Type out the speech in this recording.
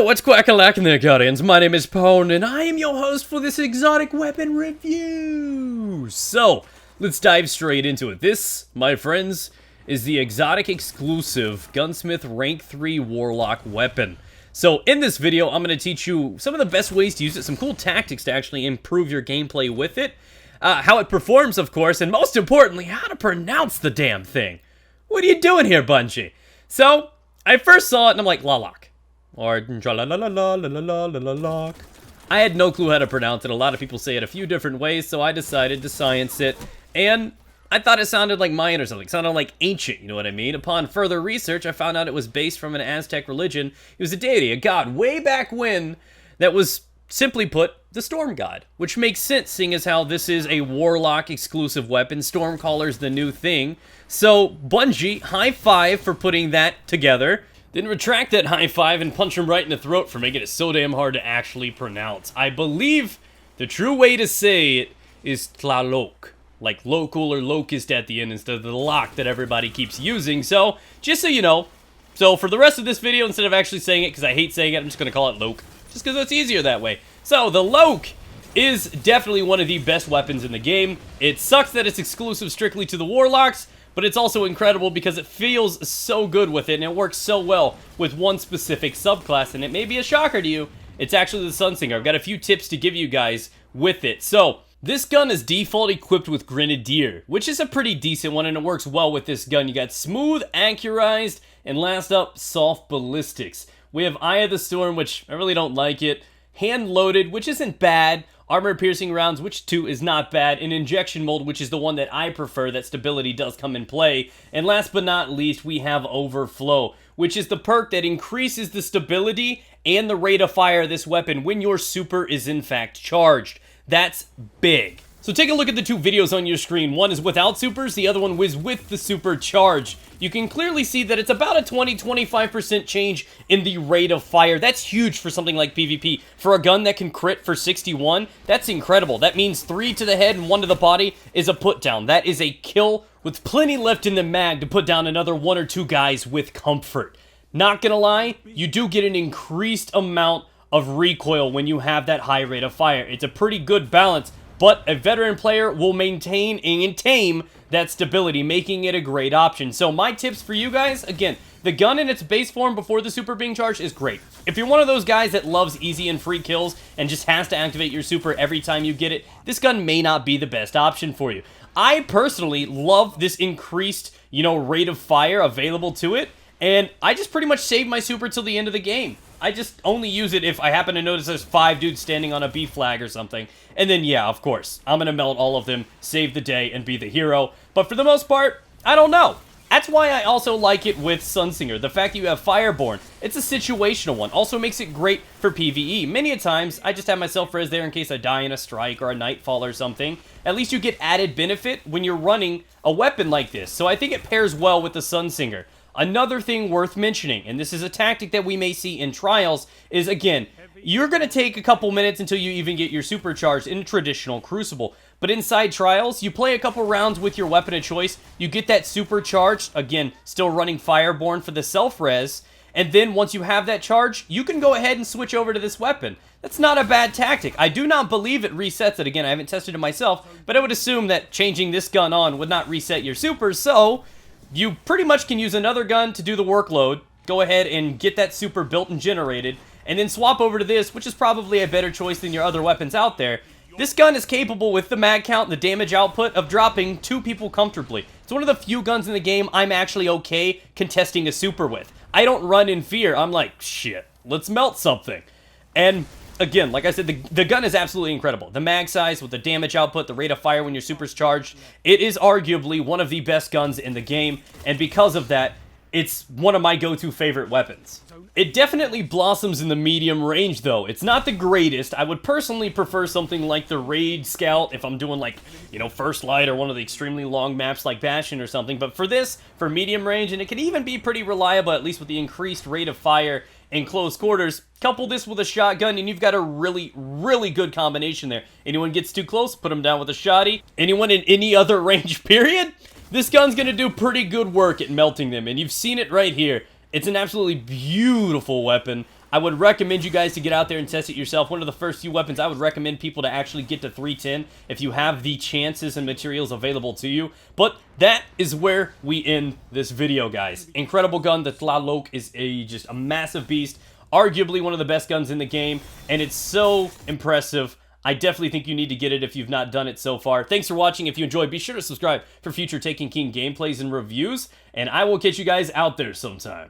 what's quack-a-lackin' there, Guardians? My name is Pwn, and I am your host for this exotic weapon review! So, let's dive straight into it. This, my friends, is the exotic exclusive Gunsmith Rank 3 Warlock weapon. So, in this video, I'm going to teach you some of the best ways to use it, some cool tactics to actually improve your gameplay with it, how it performs, of course, and most importantly, how to pronounce the damn thing. What are you doing here, Bungie? So, I first saw it, and I'm like, TLALOC. Or TLALOC. I had no clue how to pronounce it. A lot of people say it a few different ways, so I decided to science it. And I thought it sounded like Mayan or something. It sounded like ancient, you know what I mean? Upon further research, I found out it was based from an Aztec religion. It was a deity, a god, way back when, that was, simply put, the Storm God. Which makes sense, seeing as how this is a Warlock exclusive weapon. Stormcaller's the new thing. So, Bungie, high five for putting that together. Then retract that high five and punch him right in the throat for making it so damn hard to actually pronounce. I believe the true way to say it is TLALOC. Like local or locust at the end instead of the lock that everybody keeps using. So, just so you know. So, for the rest of this video, instead of actually saying it, because I hate saying it, I'm just going to call it LOC. Just because it's easier that way. So, the LOC is definitely one of the best weapons in the game. It sucks that it's exclusive strictly to the Warlocks, but it's also incredible because it feels so good with it, and it works so well with one specific subclass, and it may be a shocker to you. It's actually the Sunsinger. I've got a few tips to give you guys with it. So, this gun is default equipped with Grenadier, which is a pretty decent one, and it works well with this gun. You got Smooth, Accurized, and last up, Soft Ballistics. We have Eye of the Storm, which I really don't like it. Hand Loaded, which isn't bad. Armor-piercing rounds, which too is not bad, and injection mold, which is the one that I prefer, that stability does come in play. And last but not least, we have Overflow, which is the perk that increases the stability and the rate of fire of this weapon when your super is in fact charged. That's big. So take a look at the two videos on your screen. One is without supers, the other one was with the super charge. You can clearly see that it's about a 20-25% change in the rate of fire. That's huge for something like PvP. For a gun that can crit for 61, that's incredible. That means 3 to the head and 1 to the body is a put down. That is a kill with plenty left in the mag to put down another 1 or 2 guys with comfort. Not gonna lie, you do get an increased amount of recoil when you have that high rate of fire. It's a pretty good balance. But a veteran player will maintain and tame that stability, making it a great option. So my tips for you guys, again, the gun in its base form before the super being charged is great. If you're one of those guys that loves easy and free kills and just has to activate your super every time you get it, this gun may not be the best option for you. I personally love this increased, rate of fire available to it, and I just pretty much save my super till the end of the game. I just only use it if I happen to notice there's 5 dudes standing on a B flag or something. And then, yeah, of course, I'm going to melt all of them, save the day, and be the hero. But for the most part, I don't know. That's why I also like it with Sunsinger. The fact that you have Fireborn, it's a situational one. Also makes it great for PvE. Many a times, I just have myself res there in case I die in a strike or a nightfall or something. At least you get added benefit when you're running a weapon like this. So I think it pairs well with the Sunsinger. Another thing worth mentioning, and this is a tactic that we may see in trials, is again, you're going to take a couple minutes until you even get your supercharged in traditional Crucible. But inside trials, you play a couple rounds with your weapon of choice, you get that supercharged, again, still running Fireborn for the self-res, and then once you have that charge, you can go ahead and switch over to this weapon. That's not a bad tactic. I do not believe it resets it. Again, I haven't tested it myself, but I would assume that changing this gun on would not reset your supers, so you pretty much can use another gun to do the workload, go ahead and get that super built and generated, and then swap over to this, which is probably a better choice than your other weapons out there. This gun is capable, with the mag count and the damage output, of dropping 2 people comfortably. It's one of the few guns in the game I'm actually okay contesting a super with. I don't run in fear. I'm like, shit, let's melt something. And again, like I said, the gun is absolutely incredible. The mag size with the damage output, the rate of fire when your super's charged, it is arguably one of the best guns in the game, and because of that, it's one of my go-to favorite weapons. It definitely blossoms in the medium range, though. It's not the greatest. I would personally prefer something like the Raid Scout if I'm doing, like, First Light or one of the extremely long maps like Bastion or something. But for this, for medium range, and it can even be pretty reliable, at least with the increased rate of fire in close quarters, couple this with a shotgun, and you've got a really, really good combination there. Anyone gets too close, put them down with a shotty. Anyone in any other range, period? This gun's gonna do pretty good work at melting them, and you've seen it right here. It's an absolutely beautiful weapon. I would recommend you guys to get out there and test it yourself. One of the first few weapons I would recommend people to actually get to 310 if you have the chances and materials available to you. But that is where we end this video, guys. Incredible gun. The TLALOC is just a massive beast. Arguably one of the best guns in the game, and it's so impressive. I definitely think you need to get it if you've not done it so far. Thanks for watching. If you enjoyed, be sure to subscribe for future Taken King gameplays and reviews, and I will catch you guys out there sometime.